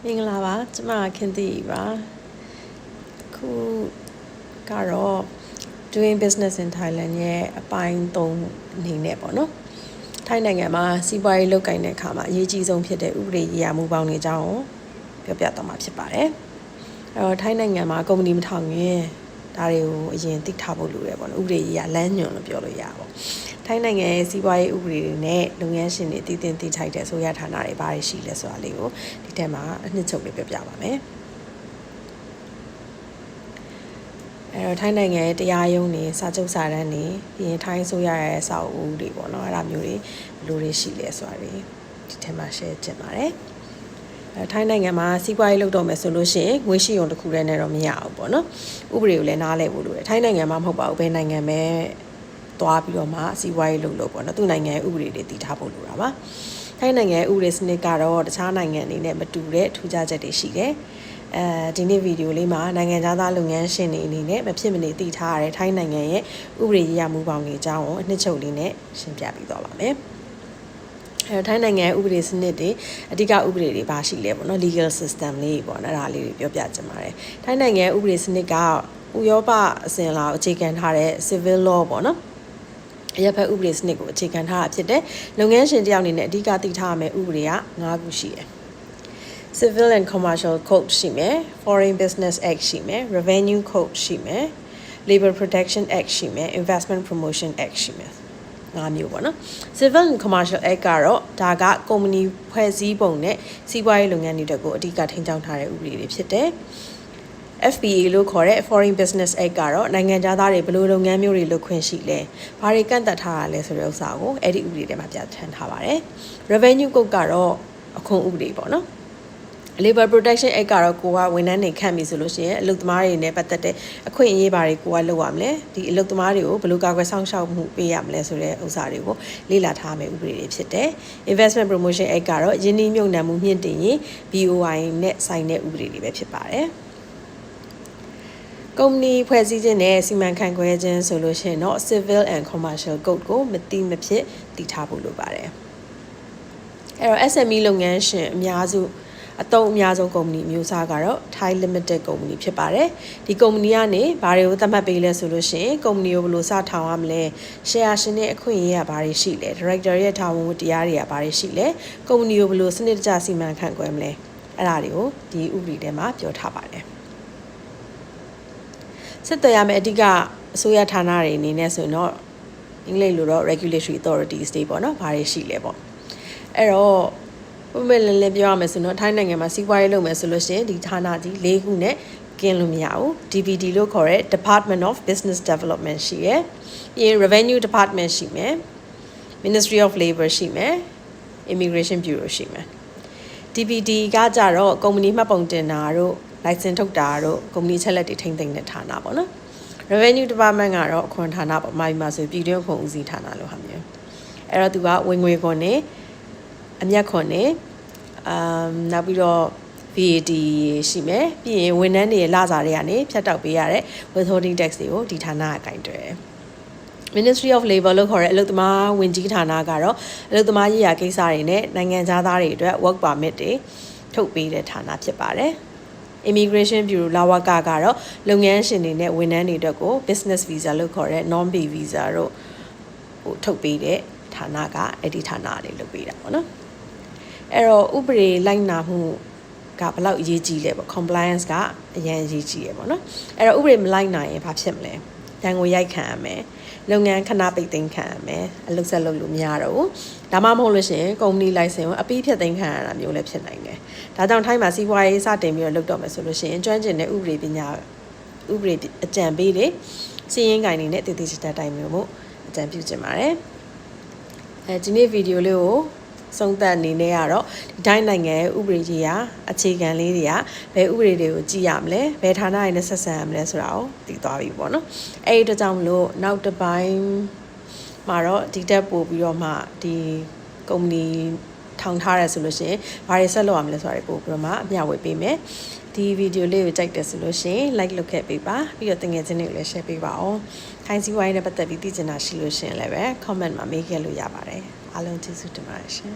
မင်္ဂလာပါကျမခင်တီပါခုကတော့ doing business in Thailand ရဲ့အပိုင်း3အနေနဲ့ပေါ့နော်ထိုင်းနိုင်ငံမှာစီးပွားရေးလုပ်ကိုင်တဲ့အခါမှာအရေးကြီးဆုံးဖြစ်တဲ့ဥပဒေရေးရာမူပေါင်းတွေအကြောင်းကိုပြောပြသွားမှာဖြစ်ပါတယ်အဲ့တော့ထိုင်းနိုင်ငံမှာကုမ္ပဏီမထောင်ရင်ဒါတွေကိုအရင်သိထားဖို့လိုတယ်ပေါ့နော်ဥပဒေရေးရာလမ်းညွှန်လို့ပြောလို့ရပါပေါ့ထိုင်းနိုင်ငံရဲ့စီးပွားရေးဥပဒေတွေနဲ့လုပ်ငန်းရှင်တွေတည်တင်တည်ထိုက်တဲ့အစိုးရဌာနတွေဘာတွေရှိလဲဆိုတာလေးကိုဒီထဲမှာအနှစ်ချုပ်လေးပြောပြပါမယ်အဲ့တော့ထိုင်းနိုင်ငံရဲ့တရားရုံးတွေစာချုပ်စာတမ်းတွေပြီးရင်ထိုင်းအစိုးရရဲ့အဆောက်အဦတွေပေါ့နော်အဲ့ဒါမျိုးတွေဘယ်လိုတွေရှိလဲဆိုတာတွေဒီထဲမှာ share ချင်ပါတယ်ထိုင်းနိုင်ငံမှာစီးပွားရေးလုပ်တော့မယ်ဆိုလို့ရှိရင်ငွေရှိုံတစ်ခုတည်းနဲ့တော့မရဘူးပေါ့နော်ဥပဒေကိုလည်းနားလည်ဖို့လိုတယ်ထိုင်းနိုင်ငံမှာမဟုတ်ပါဘူးဘယ်နိုင်ငံပဲသွားပြီးတော့မှစီးပွားရေးလုပ်လို့ပေါ့နော်သူ့နိုင်ငံရဲ့ဥပဒေတွေတည်ထားဖို့လိုတာပါထိုင်းနိုင်ငံရဲ့ဥပဒေစနစ်ကတော့တခြားနိုင်ငံအနေနဲ့မတူတဲ့ထူးခြားချက်တွေရှိတယ်ဒီနေ့ဗီဒီယိုလေးမှာနိုင်ငံသားလုပ်ငန်းရှင်တွေအနေနဲ့မဖြစ်မနေတည်ထားရတဲ့ထိုင်းနိုင်ငံရဲ့ဥပဒေရေးရာမူပေါင်းတွေအကြောင်းကိုအနှစ်ချုပ်လေးနဲ့ရှင်းပြပေးသွားပါမယ်ထိုင်းနိုင်ငံဥပဒေစနစ်တွေအဓိကဥပဒေတွေပါရှိလဲပေါ့နော် legal system လေးပေါ့နော်အဲ့ဒါလေးတွေပြောပြချင်ပါတယ်ထိုင်းနိုင်ငံဥပဒေစနစ်ကဥရောပအစဉ်အလာအခြေခံထားတဲ့ civil law ပေါ့နော်အရပ်ဘက်ဥပဒေစနစ်ကိုအခြေခံထားတာဖြစ်တဲ့လုပ်ငန်းရှင်တယောက်အနေနဲ့အဓိကသိထားရမယ့်ဥပဒေက5ခုရှိတယ် Civil and Commercial Code ရှိမယ် Foreign Business Act ရှိမယ် Revenue Code ရှိမယ် Labor Protection Act ရှိမယ် Investment Promotion Act ရှိမယ်5မျိုးပေါ့နော် Civil and Commercial Act ကတော့ဒါကကုမ္ပဏီဖွဲ့စည်းပုံနဲ့စီးပွားရေးလုပ်ငန်းတွေတက်ကိုအဓိကထိန်းချုပ်ထားတဲ့ဥပဒေတွေဖြစ်တယ်FBA လို့ခေါ်တဲ့ Foreign Business Act ကတော့နိုင်ငံသားတွေဘယ်လိုလုပ်ငန်းမျိုးတွေလုပ်ခွင့်ရှိလဲ။ဘာတွေကန့်သတ်ထားတာလဲဆိုတဲ့ဥစ္စာကိုအဲ့ဒီဥပဒေထဲမှာပြဋ္ဌာန်းထားပါတယ်။ Revenue Code ကတော့အခွန်ဥပဒေပေါ့နော်။ Labor Protection Act ကတော့ကိုကဝန်ထမ်းတွေခန့်ပြီဆိုလို့ရှိရင်အလုပ်သမားတွေနဲ့ပတ်သက်တဲ့အခွင့်အရေးဘာတွေကိုကလုပ်ရမလဲ။ဒီအလုပ်သမားတွေကိုဘယ်လိုကာကွယ်ဆောင်ရှောက်မှုပေးရမလဲဆိုတဲ့ဥစ္စာတွေကိုလေ့လာထားမယ့်ဥပဒေတွေဖြစ်တယ်။ Investment Promotion Act ကတော့ယင်းနှိမ့်မြုပ်နှံမှုမြင့်တင်ရင် BOI နဲ့ဆိုင်တဲ့ဥပဒေတွေပဲဖြစ်ပါတယ်။ကုမ္ပဏီဖွဲ့စည်းခြင်းနဲ့စီမံခန့်ခွဲခြင်းဆိုလို့ရှိရင်တော့ Civil and Commercial Code ကိုမတိမဖြစ်တည်ထားဖို့လိုပါတယ်အဲ့တော့ SME လုပ်ငန်းရှင်အများစုအများဆုံးကုမ္ပဏီမျိုးစားကတော့ Thai Limited ကုမ္ပဏီဖြစ်ပါတယ်ဒီကုမ္ပဏီကနေဘာတွေကိုသတ်မှတ်ပေးလဲဆိုလို့ရှိရင်ကုမ္ပဏီကိုဘယ်လိုစထောင်ရမလဲ share ရှင်ရဲ့အခွင့်အရေးကဘာတွေရှိလဲ director ရဲ့တာဝန်ဝတ္တရားတွေကဘာတွေရှိလဲကုမ္ပဏီကိုဘယ်လိုစနစ်တကျစီမံခန့်ခွဲမလဲအဲ့ဒါတွေကိုဒီဥပဒေထဲမှာပြောထားပါတယ်ဆက်သွယ်ရမယ့်အဓိကအစိုးရဌာနတွေအနေနဲ့ဆိုရင်တော့အင်္ဂလိပ်လိုတော့ regulatory authorities တွေပေါ့နော်ဘာတွေရှိလဲပေါ့အဲ့တော့ပုံမှန်လည်းပြောရမယ်ဆိုတော့ထိုင်းနိုင်ငံမှာစီးပွားရေးလုပ်မယ်ဆိုလို့ရှိရင်ဒီဌာနကြီး၄ခုနဲ့ကင်းလို့မရဘူး DBD လို့ခေါ်တဲ့ Department of Business Development ရှိရယ်ပြီးရင် Revenue Department ရှိမယ် Ministry of Labor ရှိမယ် Immigration Bureau ရှိမယ် DBD ကကြတော့ကုမ္ပဏီမှတ်ပုံတင်တာတို့license ထုတ်တာတို့ကုမ္ပဏီချက်လက်တွေထိန်းသိမ်းတဲ့ဌာနပေါ့နော် Revenue Department ကတော့အခွန်ဌာနပေါ့မှာဆိုပြည်တွင်းအခွန်ဦးစီးဌာနလို့ဟာမျိုးအဲ့တော့သူကဝင်ငွေခွန်နဲ့အမြတ်ခွန်နဲ့နောက်ပြီးတော့ VAT ရှိမယ်ပြီးရင်ဝန်ထမ်းတွေလစာတွေကနေဖြတ်တောက်ပေးရတဲ့ withholding tax တွေကိုဒီဌာနကကင်တွယ်တယ်Ministry of Labor လို့ခေါ်တဲ့အလုပ်သမားဝန်ကြီးဌာနကတော့အလုပ်သမားရေးရာကိစ္စတွေနဲ့နိုင်ငံသားတွေအတွက် work permit တွေထုတ်ပေးတဲ့ဌာနဖြစ်ပါတယ်Immigration Bureau လာဝကကတော့လုပ်ငန်းရှင်တွေနဲ့ဝန်ထမ်းတွေအတွက်ကို business visa လို့ခေါ်တဲ့ non pay visa တို့ထုတ်ပေးတဲ့ဌာနကအဲ့ဒီဌာနလေးလုပ်ပေးတာပေါ့နော်အဲ့တော့ဥပဒေလိုက်နာမှုကဘယ်လောက်အရေးကြီးလဲပေါ့ compliance ကအရင်အရေးကြီးရပေါ့နော်အဲ့တော့ဥပဒေမလိုက်နိုင်ရင်ဘာဖြစ်မလဲဒဏ်ငွေရိုက်ခံရမယ်လုပ်ငန်းခဏပိတ်သိမ်းခံရမယ်အလုပ်ဆက်လုပ်လို့မရတော့ဘူးဒါမှမဟုတ်လို့ရှိရင်ကုမ္ပဏီလိုင်စင်ကိုအပြီးဖြတ်သိမ်းခံရတာမျိုးလည်းဖြစ်နိုင်တယ်ဒါကြောင့်ထိုင်းမှာစီးပွားရေးစတင်ပြီးတော့လုပ်တော့မယ်ဆိုလို့ရှိရင်ကျွမ်းကျင်တဲ့ဥပဒေပညာဥပဒေအကြံပေးတွေစီရင်ကိုင်တွေနဲ့တည်တည်ချာတိုင်မျိုးမို့အကြံပြုချင်ပါတယ်ဒီနေ့ဗီဒီယိုလေးကိုဆုံးသက်အနေနဲ့ကတော့ဒီတိုင်းနိုင်ငံရဲ့ဥပဒေကြီးရာအခြေခံလေးတွေကဘယ်ဥပဒေတွေကိုကြည့်ရမလဲဘယ်ဌာနတွေနဲ့ဆက်ဆံရမလဲဆိုတာကိုသိသွားပြီပေါ့နော်အဲ့ဒီကြောင့်မလို့နောက်တစ်ပိုင်းမှာတော့ဒီတက်ပို့ပြီးတော့မှဒီကုမ္ပဏီထောင်ထားရဲဆိုလို့ရှိရင်ဘာတွေဆက်လုပ်ရမလဲဆိုတာတွေပို့ပြီးတော့မှအမျှဝေပေးမယ်ဒီဗီဒီယိုလေးကိုကြိုက်တယ်ဆိုလို့ရှိရင် like လုပ်ခဲ့ပေးပါပြီးတော့တကယ်ချင်းတွေကိုလည်း share ပေးပါအောင်ခိုင်းစီဝိုင်းနဲ့ပတ်သက်ပြီးသိချင်တာရှိလို့ရှိရင်လည်းပဲ comment မှာမေးခဲ့လို့ရပါတယ်အားလုံးကျေးဇူးတင်ပါတယ်ရှင်